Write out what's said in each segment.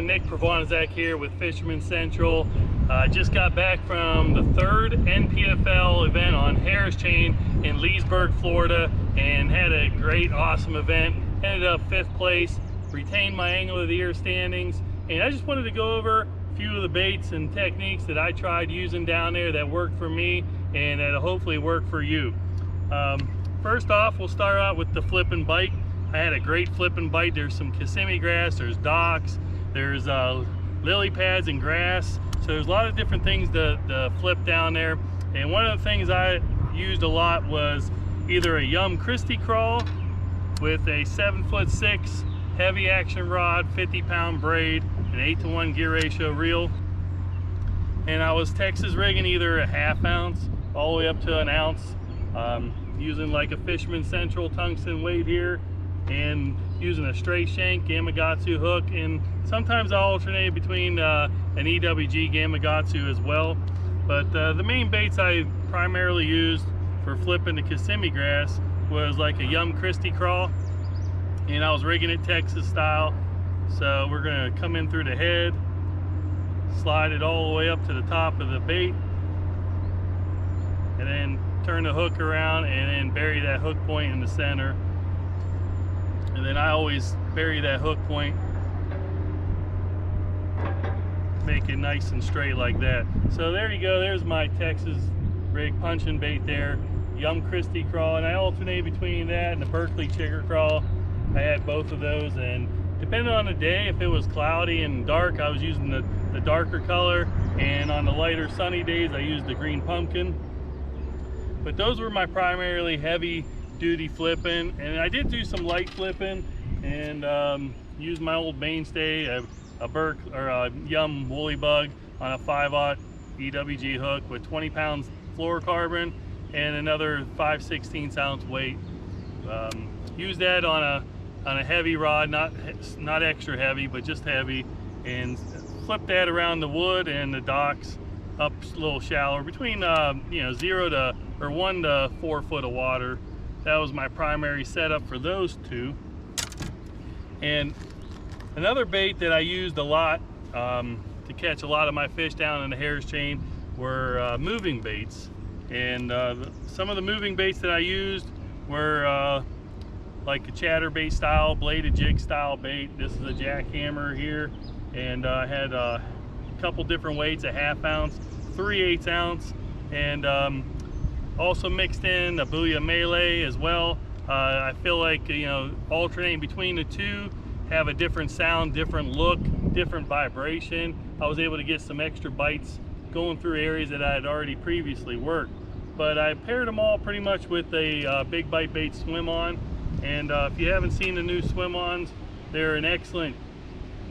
Nick Prvonozac here with Fisherman Central. Just got back from the third NPFL event on Harris Chain in Leesburg, Florida, and had a great, awesome event. Ended up 5th place, retained my Angler of the Year standings, and I just wanted to go over a few of the baits and techniques that I tried using down there that worked for me and that'll hopefully work for you. First off, we'll start out with the flip and bite. I had a great flip and bite. There's some Kissimmee grass, there's docks, there's lily pads and grass. So there's a lot of different things to flip down there. And one of the things I used a lot was either a Yum Christie crawl with a 7'6" heavy action rod, 50-pound braid, an 8-to-1 gear ratio reel. And I was Texas rigging either a ½ ounce all the way up to an ounce, using like a Fisherman Central tungsten weight here, and using a straight shank Gamakatsu hook, and sometimes I alternate between an EWG Gamakatsu as well. But the main baits I primarily used for flipping the Kissimmee grass was like a Yum Christie crawl, and I was rigging it Texas style. So we're gonna come in through the head, slide it all the way up to the top of the bait, and then turn the hook around and then bury that hook point in the center. And then I always bury that hook point, make it nice and straight like that. So there you go, there's my Texas rig punching bait there, Yum Christie crawl, and I alternate between that and the Berkeley chigger crawl. I had both of those, and depending on the day, if it was cloudy and dark, I was using the darker color, and on the lighter sunny days, I used the green pumpkin. But those were my primarily heavy duty flipping, and I did do some light flipping and use my old mainstay, a Yum Woolly Bug on a 5/0 EWG hook with 20 pounds fluorocarbon and another 5/16 ounce weight. Use that on a heavy rod, not extra heavy, but just heavy, and flip that around the wood and the docks up a little shallower, between 1 to 4 foot of water. That was my primary setup for those two. And another bait that I used a lot to catch a lot of my fish down in the Harris Chain were moving baits. And some of the moving baits that I used were like a chatterbait style, bladed jig style bait. This is a jackhammer here, and I had a couple different weights, a ½ ounce, 3/8 ounce, and also mixed in a Booyah Melee as well. I feel like, alternating between the two have a different sound, different look, different vibration. I was able to get some extra bites going through areas that I had already previously worked. But I paired them all pretty much with a big bite bait swim on. And if you haven't seen the new swim ons, they're an excellent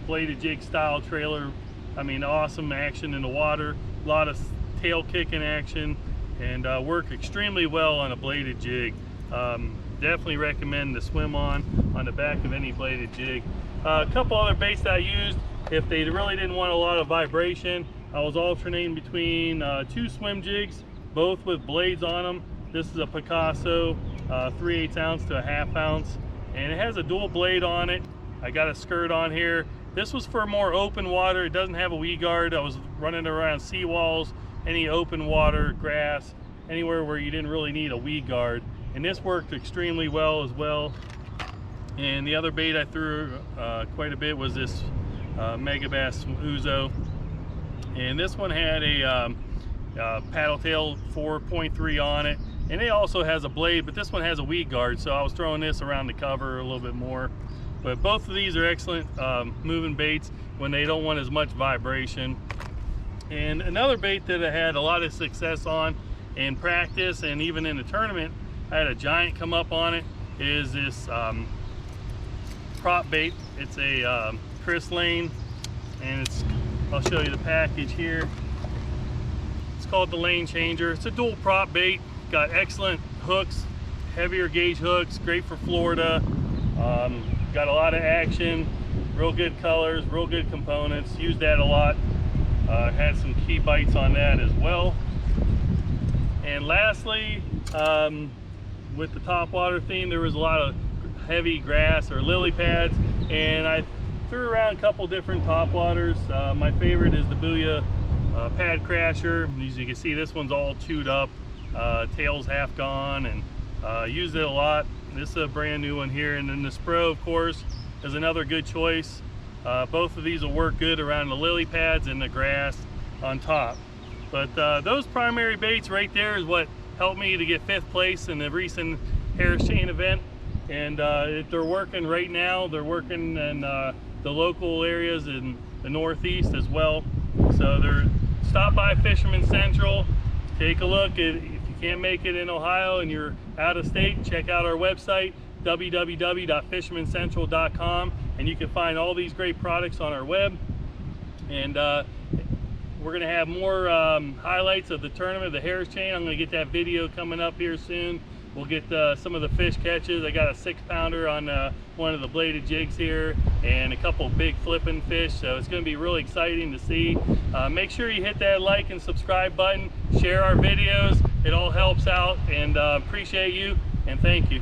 bladed jig style trailer. I mean, awesome action in the water, a lot of tail kicking action, and work extremely well on a bladed jig. Definitely recommend the swim on the back of any bladed jig. A couple other baits that I used, if they really didn't want a lot of vibration, I was alternating between 2 swim jigs, both with blades on them. This is a Picasso, 3/8 ounce to a ½ ounce, and it has a dual blade on it. I got a skirt on here. This was for more open water. It doesn't have a weed guard. I was running around seawalls, any open water, grass, anywhere where you didn't really need a weed guard. And this worked extremely well as well. And the other bait I threw quite a bit was this Megabass Uzo. And this one had a paddle tail 4.3 on it. And it also has a blade, but this one has a weed guard. So I was throwing this around the cover a little bit more. But both of these are excellent moving baits when they don't want as much vibration. And another bait that I had a lot of success on in practice and even in the tournament, I had a giant come up on it, is this prop bait. It's a Chris Lane, and I'll show you the package here. It's called the Lane Changer. It's a dual prop bait, got excellent hooks, heavier gauge hooks, great for Florida. Got a lot of action, real good colors, real good components. Used that a lot. Had some key bites on that as well. And lastly, with the top water theme, there was a lot of heavy grass or lily pads, and I threw around a couple different topwaters. My favorite is the Booyah Pad Crasher. As you can see, this one's all chewed up, tail's half gone, and used it a lot. This is a brand new one here. And then the Pro, of course, is another good choice. Both of these will work good around the lily pads and the grass on top. But those primary baits right there is what helped me to get 5th place in the recent Harris Chain event. And they're working right now. They're working in the local areas in the Northeast as well. So stop by Fisherman Central, take a look. If you can't make it in Ohio and you're out of state, check out our website, www.fishermancentral.com, and you can find all these great products on our web. And we're going to have more highlights of the tournament, the Harris Chain. I'm going to get that video coming up here soon. We'll get some of the fish catches. I got a 6-pounder on one of the bladed jigs here, and a couple big flipping fish, so it's going to be really exciting to see. Make sure you hit that like and subscribe button, share our videos. It all helps out, and appreciate you, and thank you.